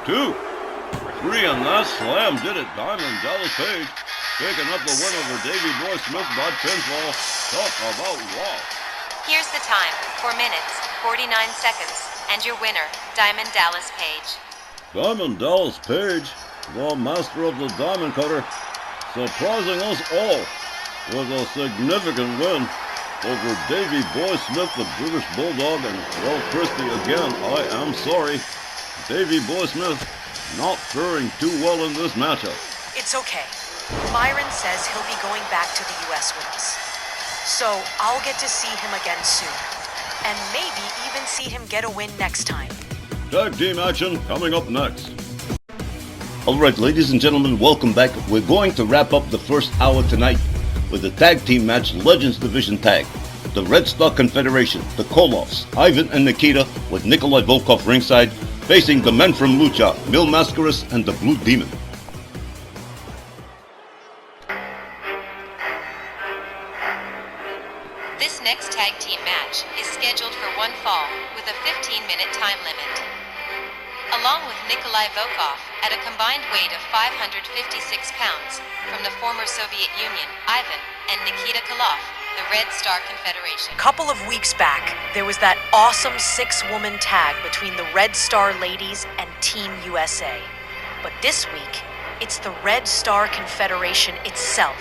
2, 3, and that slam did it. Diamond Dallas Page picking up the win over Davey Boy Smith by pinfall. Talk about wow. Here's the time, 4 minutes, 49 seconds, and your winner, Diamond Dallas Page. Diamond Dallas Page, the master of the diamond cutter, surprising us all with a significant win over Davey Boy Smith, the British Bulldog. And well, Christy, again, I am sorry. Davey Boy Smith not faring too well in this matchup. It's okay. Myron says he'll be going back to the U.S. with us. So I'll get to see him again soon. And maybe even see him get a win next time. Tag team action coming up next. Alright, ladies and gentlemen, welcome back. We're going to wrap up the first hour tonight with a tag team match, Legends Division Tag. The Red Star Confederation, the Koloffs, Ivan and Nikita, with Nikolai Volkov ringside, facing the men from Lucha, Mil Mascaras and the Blue Demon. This next tag team match is scheduled for one fall with a 15-minute time limit. Along with Nikolai Volkov at a combined weight of 556 pounds from the former Soviet Union, Ivan and Nikita Koloff the Red Star Confederation. Couple of weeks back, there was that awesome 6-woman tag between the Red Star ladies and Team USA. But this week, it's the Red Star Confederation itself,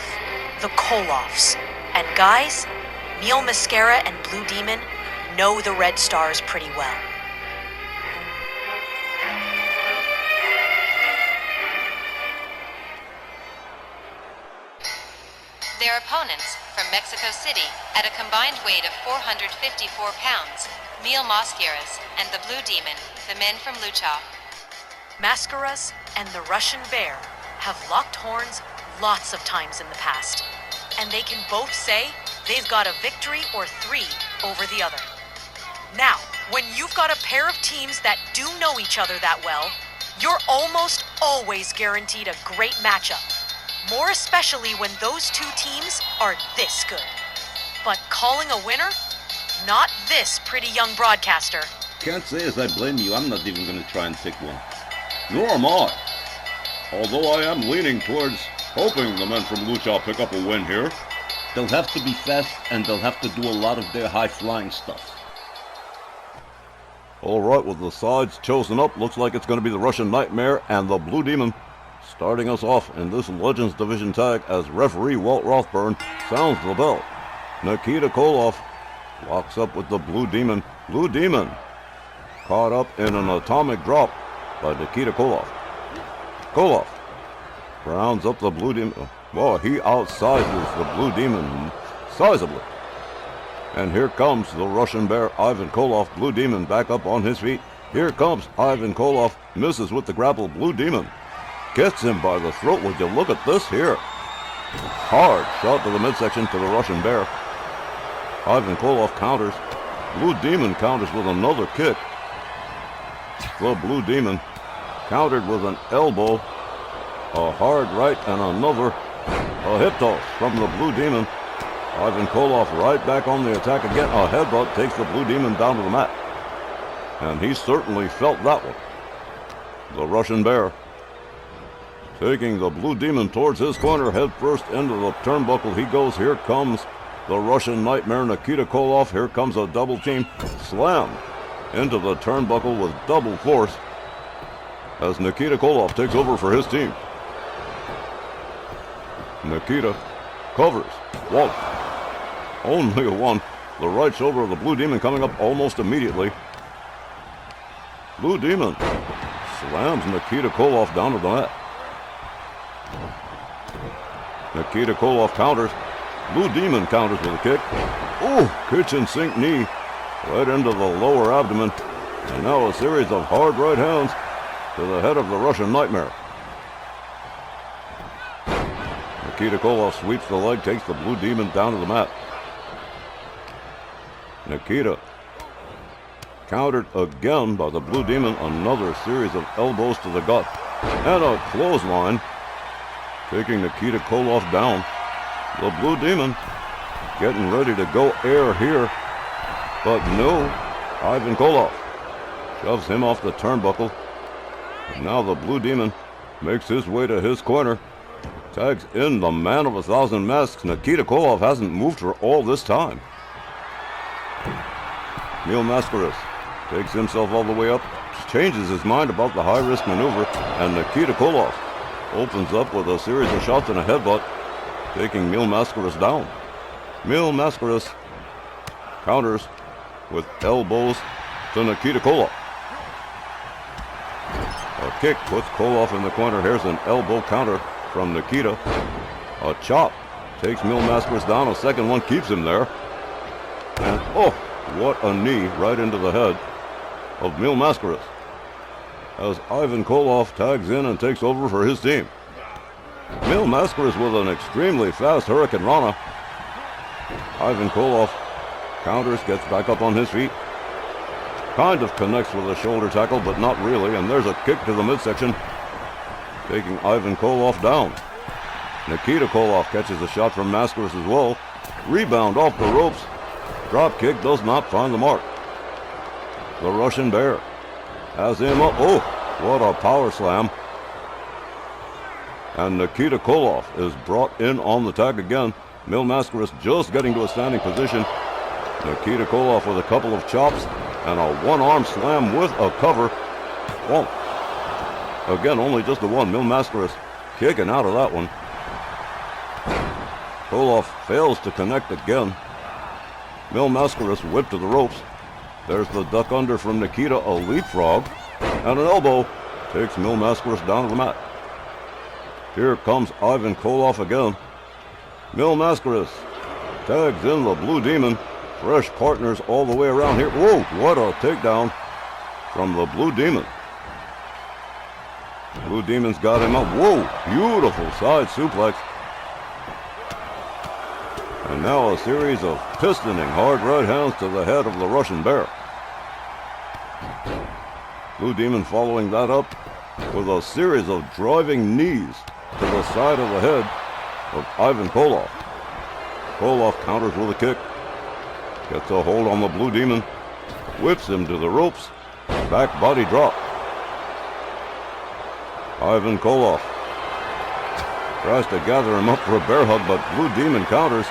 the Koloffs. And guys, Mille Mascara and Blue Demon know the Red Stars pretty well. Their opponents, from Mexico City, at a combined weight of 454 pounds, Mille Mascaras and the Blue Demon, the men from Lucha. Mascaras and the Russian Bear have locked horns lots of times in the past, and they can both say they've got a victory or 3 over the other. Now, when you've got a pair of teams that do know each other that well, you're almost always guaranteed a great matchup. More especially when those 2 teams are this good. But calling a winner? Not this pretty young broadcaster. Can't say as I blame you. I'm not even going to try and pick one. Nor am I. Although I am leaning towards hoping the men from Lucha pick up a win here. They'll have to be fast, and they'll have to do a lot of their high-flying stuff. All right, with the sides chosen up, looks like it's going to be the Russian Nightmare and the Blue Demon. Starting us off in this Legends Division tag as referee Walt Rothburn sounds the bell. Nikita Koloff locks up with the Blue Demon. Blue Demon caught up in an atomic drop by Nikita Koloff. Koloff rounds up the Blue Demon. Boy, he outsizes the Blue Demon sizably. And here comes the Russian Bear, Ivan Koloff. Blue Demon back up on his feet. Here comes Ivan Koloff, misses with the grapple. Blue Demon gets him by the throat. Would you look at this here? Hard shot to the midsection to the Russian Bear. Ivan Koloff counters. Blue Demon counters with another kick. The Blue Demon countered with an elbow, a hard right, and another, a hip toss from the Blue Demon. Ivan Koloff right back on the attack again. A headbutt takes the Blue Demon down to the mat. And he certainly felt that one. The Russian Bear taking the Blue Demon towards his corner, head first into the turnbuckle. He goes. Here comes the Russian Nightmare, Nikita Koloff. Here comes a double team slam into the turnbuckle with double force as Nikita Koloff takes over for his team. Nikita covers. Walt. Only a 1. The right shoulder of the Blue Demon coming up almost immediately. Blue Demon slams Nikita Koloff down to the mat. Nikita Koloff counters. Blue Demon counters with a kick. Oh, kitchen sink knee right into the lower abdomen. And now a series of hard right hands to the head of the Russian Nightmare. Nikita Koloff sweeps the leg, takes the Blue Demon down to the mat. Nikita countered again by the Blue Demon. Another series of elbows to the gut and a clothesline, taking Nikita Koloff down. The Blue Demon getting ready to go air here, but no. Ivan Koloff shoves him off the turnbuckle. And now the Blue Demon makes his way to his corner, tags in the man of 1,000 masks. Nikita Koloff hasn't moved for all this time. Mille Mascaras takes himself all the way up, changes his mind about the high-risk maneuver, and Nikita Koloff opens up with a series of shots and a headbutt, taking Mille Mascaras down. Mille Mascaras counters with elbows to Nikita Koloff. A kick puts Koloff in the corner. Here's an elbow counter from Nikita. A chop takes Mille Mascaras down. A second one keeps him there. And oh, what a knee right into the head of Mille Mascaras as Ivan Koloff tags in and takes over for his team. Mille Mascaras with an extremely fast Hurricane Rana. Ivan Koloff counters, gets back up on his feet. Kind of connects with a shoulder tackle, but not really. And there's a kick to the midsection, taking Ivan Koloff down. Nikita Koloff catches a shot from Mascaras as well. Rebound off the ropes. Drop kick does not find the mark. The Russian Bear has him up. Oh, what a power slam. And Nikita Koloff is brought in on the tag again. Mil Mascaras just getting to a standing position. Nikita Koloff with a couple of chops and a one-arm slam with a cover. Well, again, only just the one. Mil Mascaras kicking out of that one. Koloff fails to connect again. Mil Mascaras whipped to the ropes. There's the duck under from Nikita, a leapfrog, and an elbow takes Mil Mascaras down to the mat. Here comes Ivan Koloff again. Mil Mascaras tags in the Blue Demon. Fresh partners all the way around here. Whoa, what a takedown from the Blue Demon. Blue Demon's got him up. Whoa, beautiful side suplex. And now a series of pistoning hard right hands to the head of the Russian Bear. Blue Demon following that up with a series of driving knees to the side of the head of Ivan Koloff. Koloff counters with a kick. Gets a hold on the Blue Demon. Whips him to the ropes. Back body drop. Ivan Koloff tries to gather him up for a bear hug, but Blue Demon counters.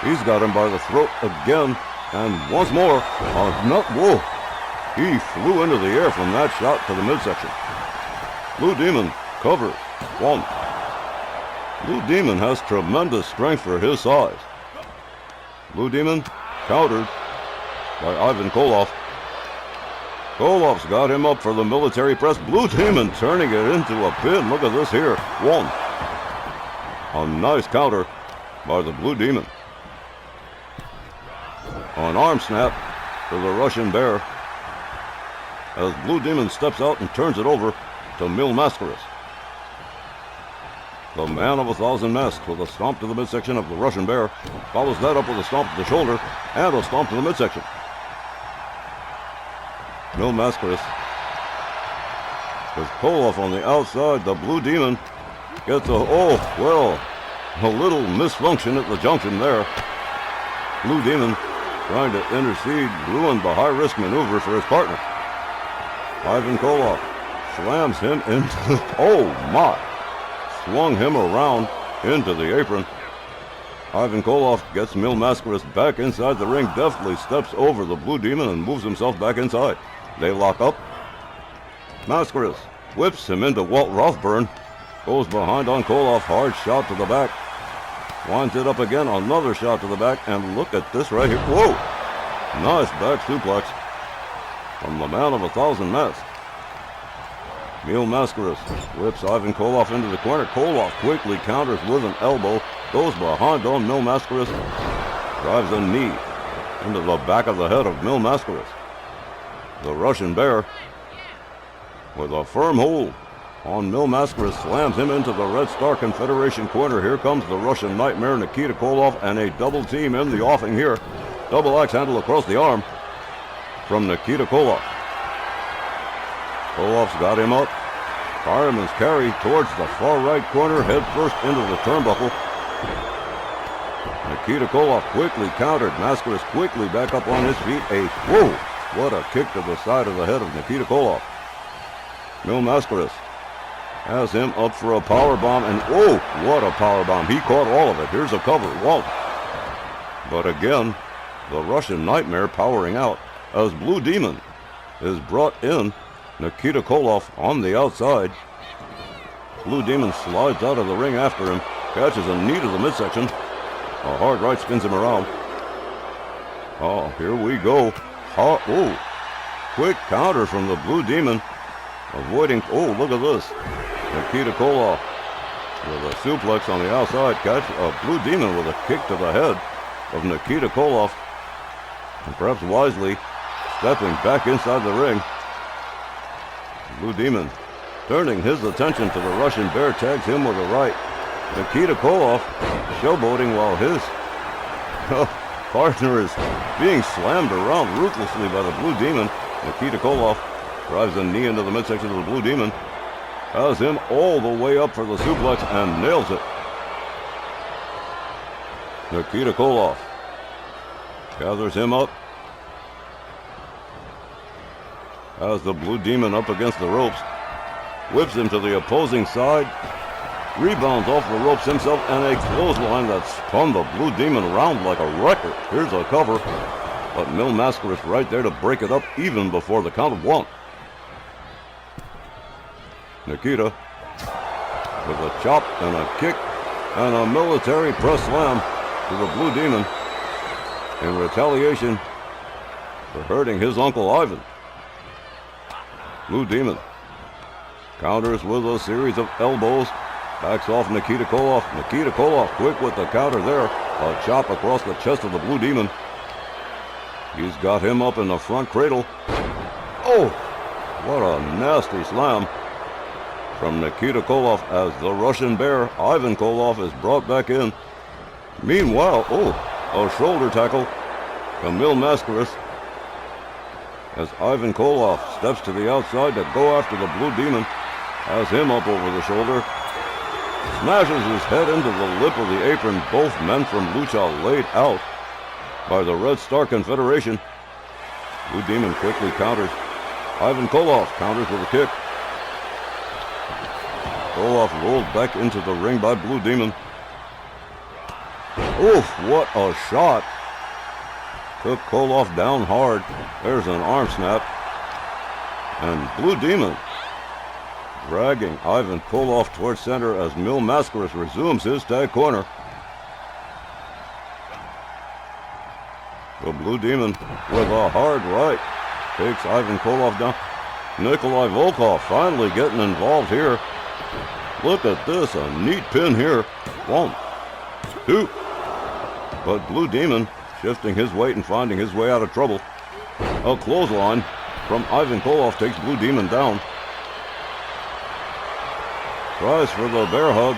He's got him by the throat again. And once more, whoa. He flew into the air from that shot to the midsection. Blue Demon covers. One. Blue Demon has tremendous strength for his size. Blue Demon countered by Ivan Koloff. Koloff's got him up for the military press. Blue Demon turning it into a pin. Look at this here. One. A nice counter by the Blue Demon. An arm snap to the Russian Bear as Blue Demon steps out and turns it over to Mil Mascaras. The man of 1,000 masks with a stomp to the midsection of the Russian Bear. Follows that up with a stomp to the shoulder and a stomp to the midsection. Mil Mascaras with Koloff on the outside. The Blue Demon gets a little misfunction at the junction there. Blue Demon trying to intercede, ruin the high-risk maneuver for his partner. Ivan Koloff slams him into, swung him around into the apron. Ivan Koloff gets Mil Mascaras back inside the ring, deftly steps over the Blue Demon and moves himself back inside. They lock up. Mascaras whips him into Walt Rothburn, goes behind on Koloff, hard shot to the back. Winds it up again, another shot to the back, and look at this right here. Whoa! Nice back suplex from the man of 1,000 masks. Mil Mascaras whips Ivan Koloff into the corner. Koloff quickly counters with an elbow, goes behind on Mil Mascaras, drives a knee into the back of the head of Mil Mascaras. The Russian Bear, with a firm hold on Mil Mascaras, slams him into the Red Star Confederation corner. Here comes the Russian Nightmare, Nikita Koloff, and a double team in the offing here. Double axe handle across the arm from Nikita Koloff. Koloff's got him up. Fireman's carry towards the far right corner, head first into the turnbuckle. Nikita Koloff quickly countered. Mascaras quickly back up on his feet. What a kick to the side of the head of Nikita Koloff. Mil Mascaras has him up for a power bomb, and what a power bomb. He caught all of it. Here's a cover. Whoa. But again, the Russian Nightmare powering out as Blue Demon is brought in. Nikita Koloff on the outside. Blue Demon slides out of the ring after him, catches a knee to the midsection. A hard right spins him around. Here we go. Quick counter from the Blue Demon. Avoiding, look at this. Nikita Koloff with a suplex on the outside. Catch a Blue Demon with a kick to the head of Nikita Koloff. And perhaps wisely stepping back inside the ring. Blue Demon turning his attention to the Russian Bear, tags him with a right. Nikita Koloff showboating while his partner is being slammed around ruthlessly by the Blue Demon. Nikita Koloff drives a knee into the midsection of the Blue Demon, has him all the way up for the suplex and nails it. Nikita Koloff gathers him up, has the Blue Demon up against the ropes, whips him to the opposing side, Rebounds off the ropes himself and a clothesline that spun the Blue Demon around like a record. Here's a cover, but Mil Mascaras right there to break it up even before the count of 1. Nikita with a chop and a kick and a military press slam to the Blue Demon in retaliation for hurting his Uncle Ivan. Blue Demon counters with a series of elbows, backs off Nikita Koloff. Nikita Koloff quick with the counter there. A chop across the chest of the Blue Demon. He's got him up in the front cradle. Oh, what a nasty slam from Nikita Koloff as the Russian Bear, Ivan Koloff, is brought back in. Meanwhile, a shoulder tackle from Mil Mascaras as Ivan Koloff steps to the outside to go after the Blue Demon, has him up over the shoulder, smashes his head into the lip of the apron. Both men from Lucha laid out by the Red Star Confederation. Blue Demon quickly counters. Ivan Koloff counters with a kick. Koloff rolled back into the ring by Blue Demon. Oof, what a shot. Took Koloff down hard. There's an arm snap. And Blue Demon dragging Ivan Koloff towards center as Mil Mascaras resumes his tag corner. The Blue Demon with a hard right takes Ivan Koloff down. Nikolai Volkov finally getting involved here. Look at this, a neat pin here. 1, 2. But Blue Demon shifting his weight and finding his way out of trouble. A clothesline from Ivan Koloff takes Blue Demon down. Tries for the bear hug,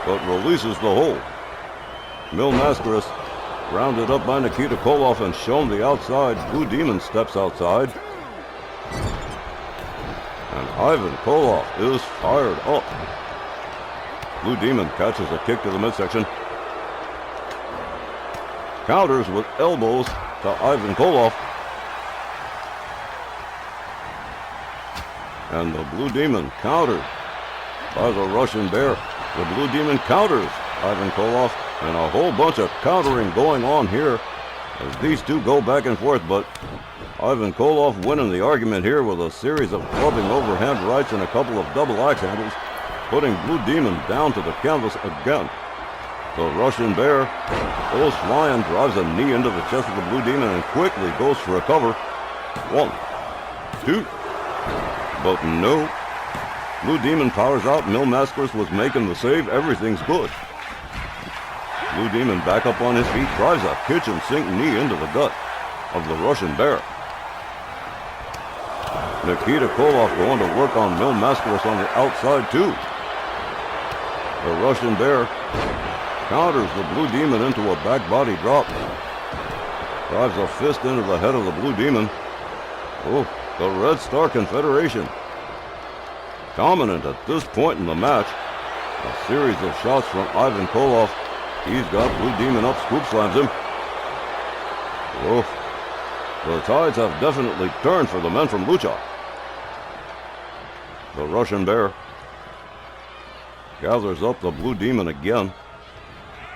but releases the hold. Mil Mascaras rounded up by Nikita Koloff and shown the outside. Blue Demon steps outside. And Ivan Koloff is fired up. Blue Demon catches a kick to the midsection. Counters with elbows to Ivan Koloff. And the Blue Demon countered by the Russian Bear. The Blue Demon counters Ivan Koloff, and a whole bunch of countering going on here as these two go back and forth, but Ivan Koloff winning the argument here with a series of clubbing overhand rights and a couple of double axe handles, putting Blue Demon down to the canvas again. The Russian Bear goes flying, drives a knee into the chest of the Blue Demon and quickly goes for a cover. 1, 2. But no. Blue Demon powers out. Mil Mascaras was making the save. Everything's good. Blue Demon back up on his feet, drives a kitchen sink knee into the gut of the Russian Bear. Nikita Koloff going to work on Mil Mascaras on the outside too. The Russian Bear counters the Blue Demon into a back body drop. Drives a fist into the head of the Blue Demon. Oh, the Red Star Confederation dominant at this point in the match. A series of shots from Ivan Koloff. He's got Blue Demon up, scoop slams him. Oof. The tides have definitely turned for the men from Lucha. The Russian Bear gathers up the Blue Demon again.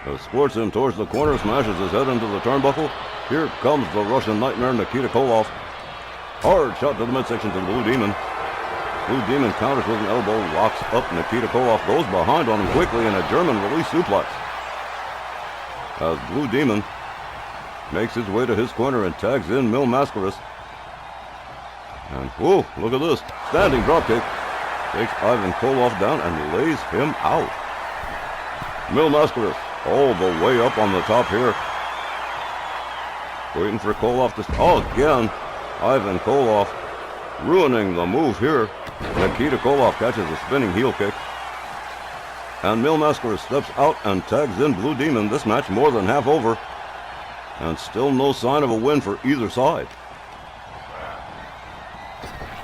Escorts him towards the corner, smashes his head into the turnbuckle. Here comes the Russian Nightmare, Nikita Koloff. Hard shot to the midsection to the Blue Demon. Blue Demon counters with an elbow, locks up Nikita Koloff, goes behind on him quickly in a German release suplex. As Blue Demon makes his way to his corner and tags in Mil Mascaras. And whoa, look at this. Standing dropkick. Takes Ivan Koloff down and lays him out. Mil Mascaras all the way up on the top here. Waiting for Koloff to... Oh, again. Ivan Koloff ruining the move here. Nikita Koloff catches a spinning heel kick. And Mil Mascaras steps out and tags in Blue Demon. This match more than half over. And still no sign of a win for either side.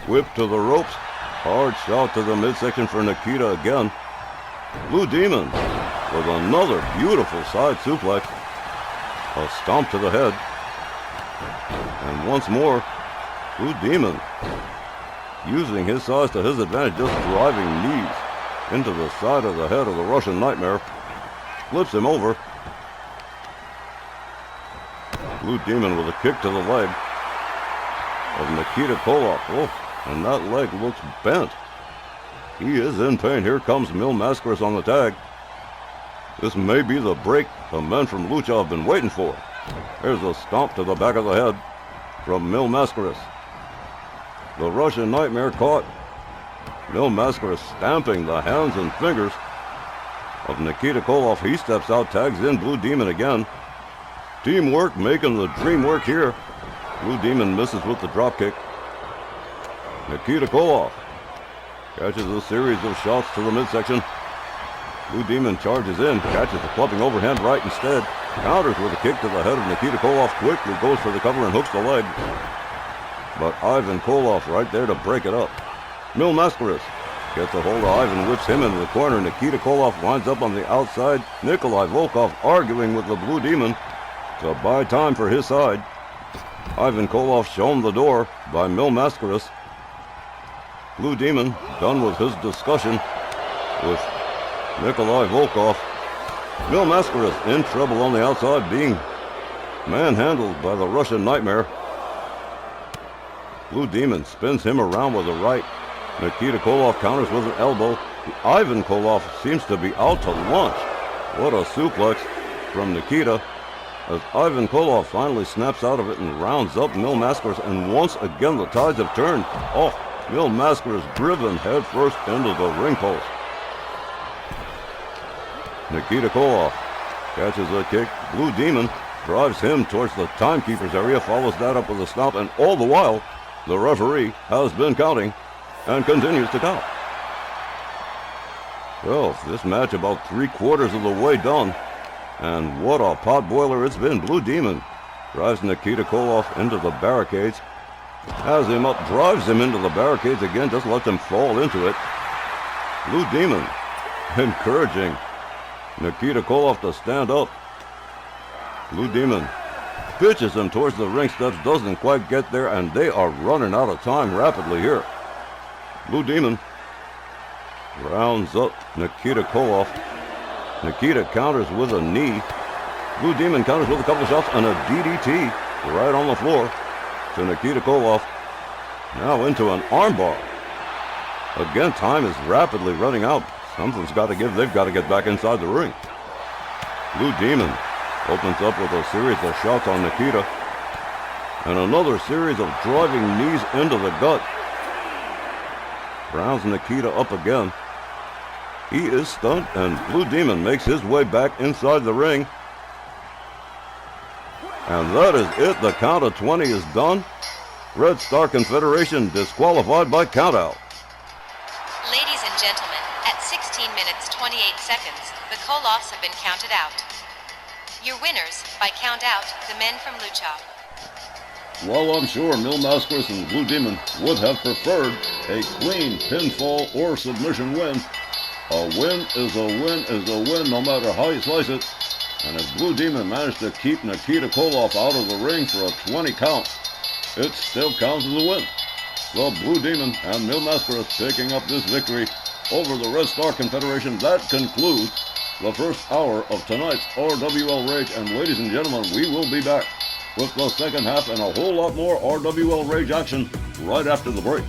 Whip to the ropes. Hard shot to the midsection for Nikita again. Blue Demon with another beautiful side suplex. A stomp to the head. And once more, Blue Demon using his size to his advantage, just driving knees into the side of the head of the Russian Nightmare. Flips him over. Blue Demon with a kick to the leg of Nikita Koloff. Oh, and that leg looks bent. He is in pain. Here comes Mil Mascaras on the tag. This may be the break the men from Lucha have been waiting for. There's a stomp to the back of the head from Mil Mascaras. The Russian Nightmare caught. Mil Mascaras stamping the hands and fingers of Nikita Koloff. He steps out, tags in Blue Demon again. Teamwork making the dream work here. Blue Demon misses with the dropkick. Nikita Koloff catches a series of shots to the midsection. Blue Demon charges in, catches the clubbing overhand right instead. Counters with a kick to the head of Nikita Koloff. Quickly goes for the cover and hooks the leg. But Ivan Koloff right there to break it up. Mil Mascaras gets a hold of Ivan, whips him into the corner. Nikita Koloff winds up on the outside. Nikolai Volkov arguing with the Blue Demon to buy time for his side. Ivan Koloff shown the door by Mil Mascaras. Blue Demon done with his discussion with Nikolai Volkov. Mil Mascaras in trouble on the outside, being manhandled by the Russian Nightmare. Blue Demon spins him around with a right. Nikita Koloff counters with an elbow. Ivan Koloff seems to be out to lunch. What a suplex from Nikita, as Ivan Koloff finally snaps out of it and rounds up Mil Mascaras, and once again the tides have turned. Oh, Mil Mascaras driven headfirst into the ring post. Nikita Koloff catches a kick. Blue Demon drives him towards the timekeeper's area, follows that up with a stomp, and all the while, the referee has been counting and continues to count. Well, this match about 3/4 of the way done, and what a potboiler it's been. Blue Demon drives Nikita Koloff into the barricades, has him up, drives him into the barricades again, just lets him fall into it. Blue Demon encouraging Nikita Koloff to stand up. Blue Demon pitches him towards the ring steps, doesn't quite get there, and they are running out of time rapidly here. Blue Demon rounds up Nikita Koloff. Nikita counters with a knee. Blue Demon counters with a couple of shots and a DDT right on the floor to Nikita Koloff. Now into an armbar. Again, time is rapidly running out. Something's got to give. They've got to get back inside the ring. Blue Demon opens up with a series of shots on Nikita, and another series of driving knees into the gut. Rounds Nikita up again. He is stunned, and Blue Demon makes his way back inside the ring. And that is it. The count of 20 is done. Red Star Confederation disqualified by countout. Ladies and gentlemen, at 16 minutes 28 seconds, the Koloffs have been counted out. Your winners, by count out, the men from Lucha. Well, I'm sure Mil Mascaras and Blue Demon would have preferred a clean pinfall or submission win. A win is a win is a win, no matter how you slice it. And if Blue Demon managed to keep Nikita Koloff out of the ring for a 20 count, it still counts as a win. So Blue Demon and Mil Mascaras picking up this victory over the Red Star Confederation. That concludes the first hour of tonight's RWL Rage. And ladies and gentlemen, we will be back with the second half and a whole lot more RWL Rage action right after the break.